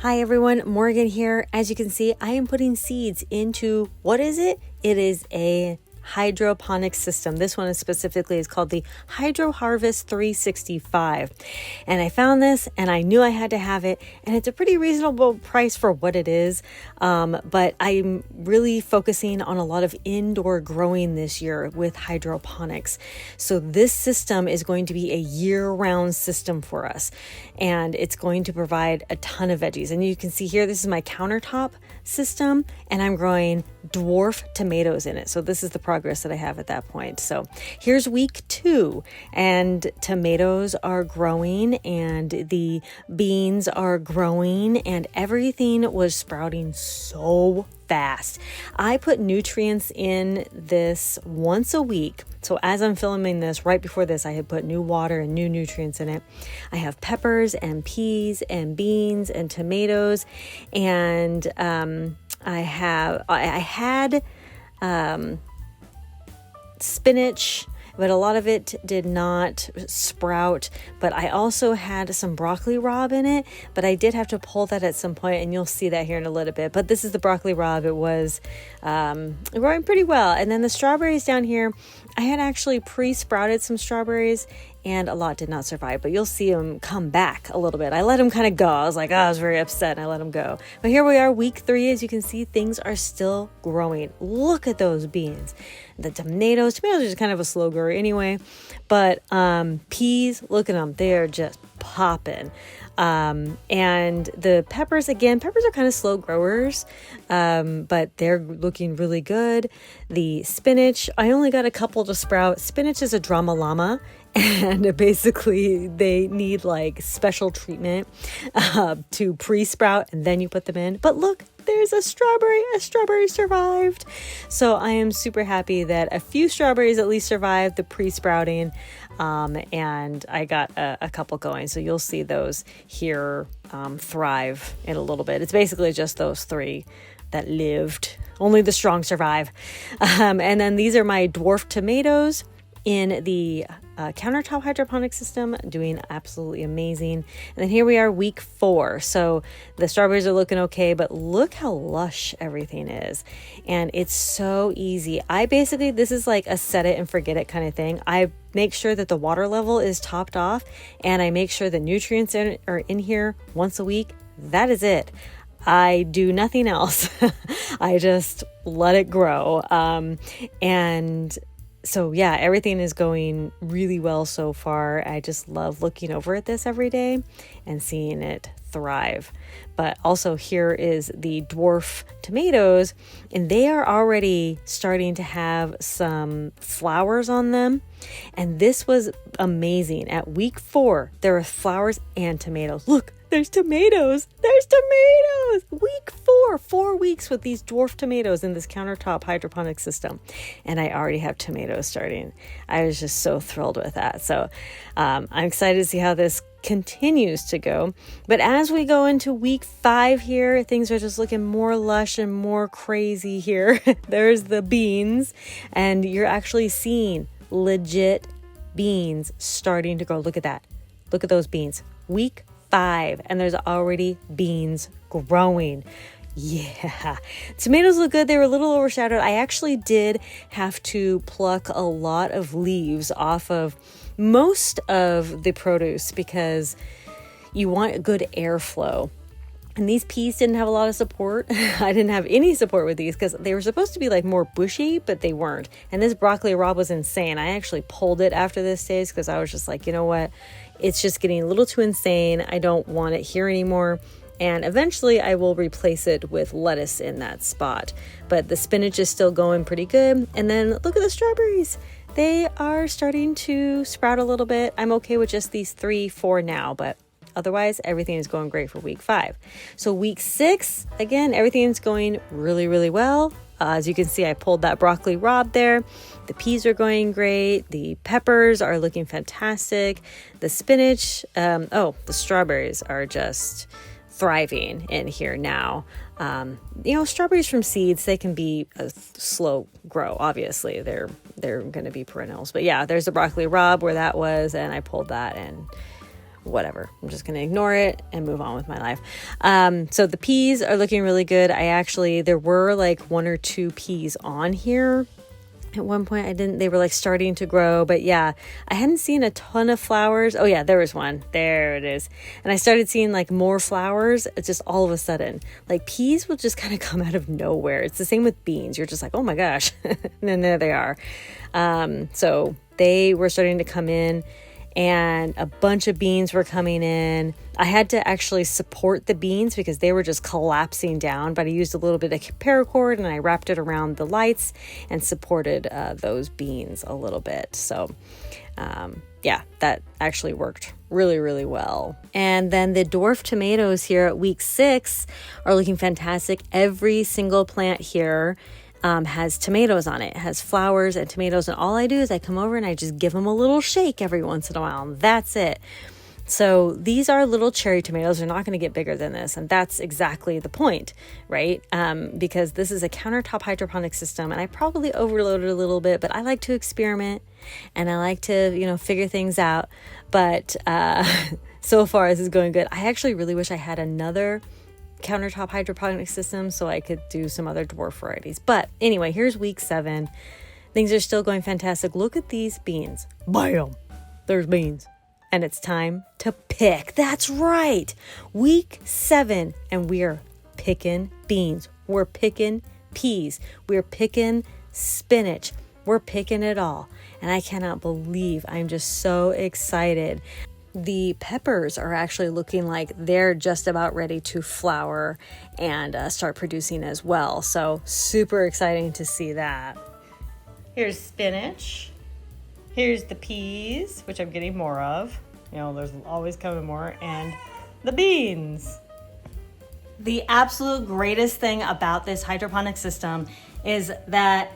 Hi everyone, Morgan here. As you can see, I am putting seeds into, what is it? It is a hydroponic system. This one specifically is called the Hydro Harvest 365. And I found this and I knew I had to have it, and it's a pretty reasonable price for what it is. But I'm really focusing on a lot of indoor growing this year with hydroponics. So this system is going to be a year-round system for us, and it's going to provide a ton of veggies. And you can see here, this is my countertop system, and I'm growing dwarf tomatoes in it. So this is the progress that I have at that point. So here's week 2, and tomatoes are growing and the beans are growing and everything was sprouting so fast. I put nutrients in this once a week. So as I'm filming this, right before this, I had put new water and new nutrients in it. I have peppers and peas and beans and tomatoes, and I had spinach, but a lot of it did not sprout. But I also had some broccoli rabe in it, but I did have to pull that at some point, and you'll see that here in a little bit. But this is the broccoli rabe. It was growing pretty well. And then the strawberries down here, I had actually pre-sprouted some strawberries, and a lot did not survive, but you'll see them come back a little bit. I let them kind of go. I was like, I was very upset, and I let them go. But here we are, week 3. As you can see, things are still growing. Look at those beans. The tomatoes are just kind of a slow grower anyway, but peas, look at them. They're just popping. And the peppers, again, peppers are kind of slow growers, but they're looking really good. The spinach, I only got a couple to sprout. Spinach is a drama llama, and basically they need like special treatment to pre-sprout, and then you put them in. But look, there's a strawberry survived. So I am super happy that a few strawberries at least survived the pre-sprouting, and I got a couple going. So you'll see those here thrive in a little bit. It's basically just those 3 that lived. Only the strong survive. And then these are my dwarf tomatoes in the countertop hydroponic system, doing absolutely amazing. And then here we are, week 4. So the strawberries are looking okay, but look how lush everything is. And it's so easy. This is like a set it and forget it kind of thing. I make sure that the water level is topped off, and I make sure the nutrients are in here once a week. That is it. I do nothing else. I just let it grow. And so yeah, everything is going really well so far. I just love looking over at this every day and seeing it thrive. But also here is the dwarf tomatoes, and they are already starting to have some flowers on them. And this was amazing. At week 4, there were flowers and tomatoes. Look, there's tomatoes. Week 4 weeks with these dwarf tomatoes in this countertop hydroponic system. And I already have tomatoes starting. I was just so thrilled with that. So I'm excited to see how this continues to go. But as we go into week 5 here, things are just looking more lush and more crazy here. There's the beans, and you're actually seeing legit beans starting to grow. Look at that. Look at those beans. Week 5, and there's already beans growing. Yeah, tomatoes look good. They were a little overshadowed. I actually did have to pluck a lot of leaves off of most of the produce because you want good airflow. And these peas didn't have a lot of support. I didn't have any support with these because they were supposed to be like more bushy, but they weren't. And this broccoli rabe was insane. I actually pulled it after this stage because I was just like, you know what? It's just getting a little too insane. I don't want it here anymore. And eventually I will replace it with lettuce in that spot. But the spinach is still going pretty good. And then look at the strawberries. They are starting to sprout a little bit. I'm okay with just these 3, 4 now, but otherwise everything is going great for week 5. So week 6, again, everything's going really, really well. As you can see, I pulled that broccoli rabe there. The peas are going great. The peppers are looking fantastic. The spinach, the strawberries are just thriving in here now. Strawberries from seeds, they can be a slow grow. Obviously, they're going to be perennials. But yeah, there's the broccoli rabe where that was, and I pulled that, and whatever. I'm just going to ignore it and move on with my life. So the peas are looking really good. There were like 1 or 2 peas on here. At one point they were like starting to grow, but yeah, I hadn't seen a ton of flowers. Oh yeah, there was one. There it is. And I started seeing like more flowers just all of a sudden. Like peas will just kind of come out of nowhere. It's the same with beans. You're just like, oh my gosh. And then there they are. So they were starting to come in, and a bunch of beans were coming in. I had to actually support the beans because they were just collapsing down, but I used a little bit of paracord and I wrapped it around the lights and supported those beans a little bit. So yeah, that actually worked really, really well. And then the dwarf tomatoes here at week 6 are looking fantastic. Every single plant here has tomatoes on it. It has flowers and tomatoes, and all I do is I come over and I just give them a little shake every once in a while, and that's it. So these are little cherry tomatoes. They're not going to get bigger than this, and that's exactly the point, right? Because this is a countertop hydroponic system, and I probably overloaded a little bit, but I like to experiment and I like to, figure things out. But so far this is going good. I actually really wish I had another countertop hydroponic system so I could do some other dwarf varieties. But anyway, here's week 7. Things are still going fantastic. Look at these beans. Bam! There's beans. And it's time to pick. That's right. Week 7, and we're picking beans. We're picking peas. We're picking spinach. We're picking it all. And I cannot believe I'm just so excited. The peppers are actually looking like they're just about ready to flower and start producing as well. So super exciting to see that. Here's spinach. Here's the peas, which I'm getting more of. There's always coming more. And the beans. The absolute greatest thing about this hydroponic system is that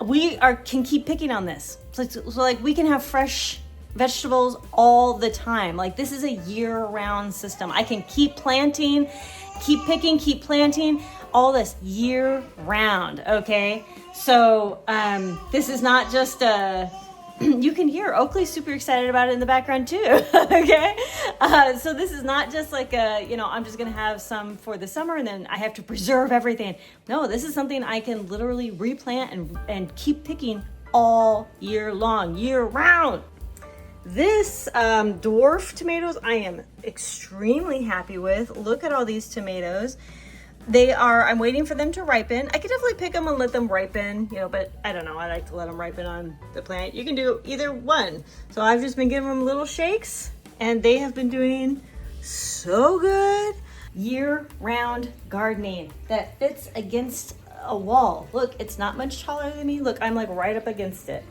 we can keep picking on this. So like we can have fresh vegetables all the time. Like this is a year-round system. I can keep planting, keep picking, keep planting, all this year-round, okay? So this is not just you can hear Oakley's super excited about it in the background too, okay? So this is not just like I'm just gonna have some for the summer and then I have to preserve everything. No, this is something I can literally replant and keep picking all year long, year-round. This dwarf tomatoes I am extremely happy with. Look at all these tomatoes. I'm waiting for them to ripen. I could definitely pick them and let them ripen, but I don't know. I like to let them ripen on the plant. You can do either one. So I've just been giving them little shakes and they have been doing so good. Year-round gardening that fits against a wall. Look, it's not much taller than me. Look, I'm like right up against it.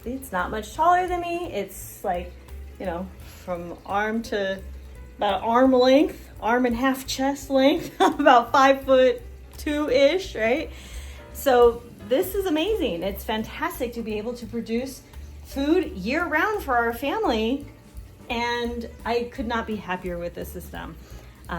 It's not much taller than me. It's like, from arm to about arm length, arm and half chest length, about 5'2" right? So this is amazing. It's fantastic to be able to produce food year round for our family. And I could not be happier with this system.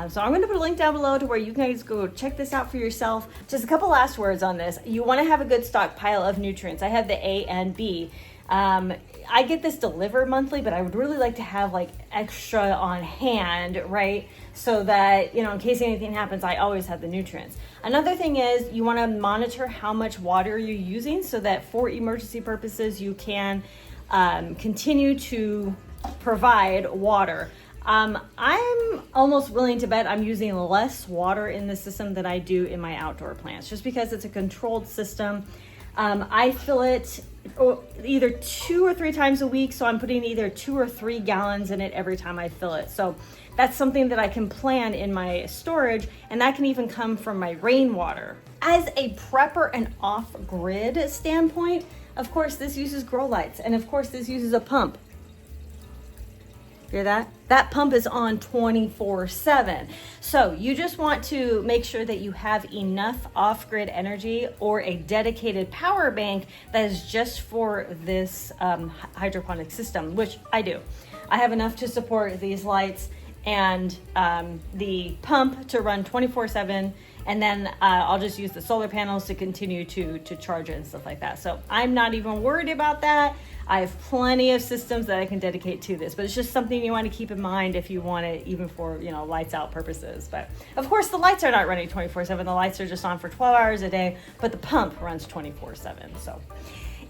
So I'm going to put a link down below to where you guys go check this out for yourself. Just a couple last words on this. You want to have a good stockpile of nutrients. I have the A and B. I get this delivered monthly, but I would really like to have like extra on hand, right? So that, in case anything happens, I always have the nutrients. Another thing is you want to monitor how much water you're using so that for emergency purposes, you can continue to provide water. I'm almost willing to bet I'm using less water in the system than I do in my outdoor plants, just because it's a controlled system. I fill it either 2 or 3 times a week, so I'm putting either 2 or 3 gallons in it every time I fill it. So that's something that I can plan in my storage, and that can even come from my rainwater. As a prepper and off-grid standpoint, of course, this uses grow lights, and of course, this uses a pump. Hear that? That pump is on 24/7. So you just want to make sure that you have enough off-grid energy or a dedicated power bank that is just for this hydroponic system, which I do. I have enough to support these lights and the pump to run 24/7, and then I'll just use the solar panels to continue to charge it and stuff like that. So I'm not even worried about that. I have plenty of systems that I can dedicate to this, but it's just something you want to keep in mind if you want it, even for, you know, lights out purposes. But of course the lights are not running 24/7. The lights are just on for 12 hours a day, but the pump runs 24/7. So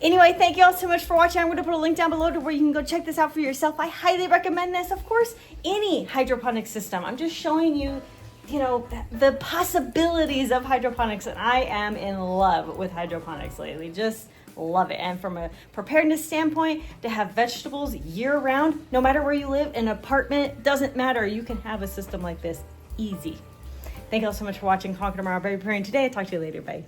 anyway, thank you all so much for watching. I'm going to put a link down below to where you can go check this out for yourself. I highly recommend this. Of course, any hydroponic system. I'm just showing you, you know, the possibilities of hydroponics, and I am in love with hydroponics lately. Just love it. And from a preparedness standpoint, to have vegetables year round, no matter where you live, an apartment, doesn't matter. You can have a system like this easy. Thank you all so much for watching. Conquer Tomorrow, Very Preparing Today. Talk to you later. Bye.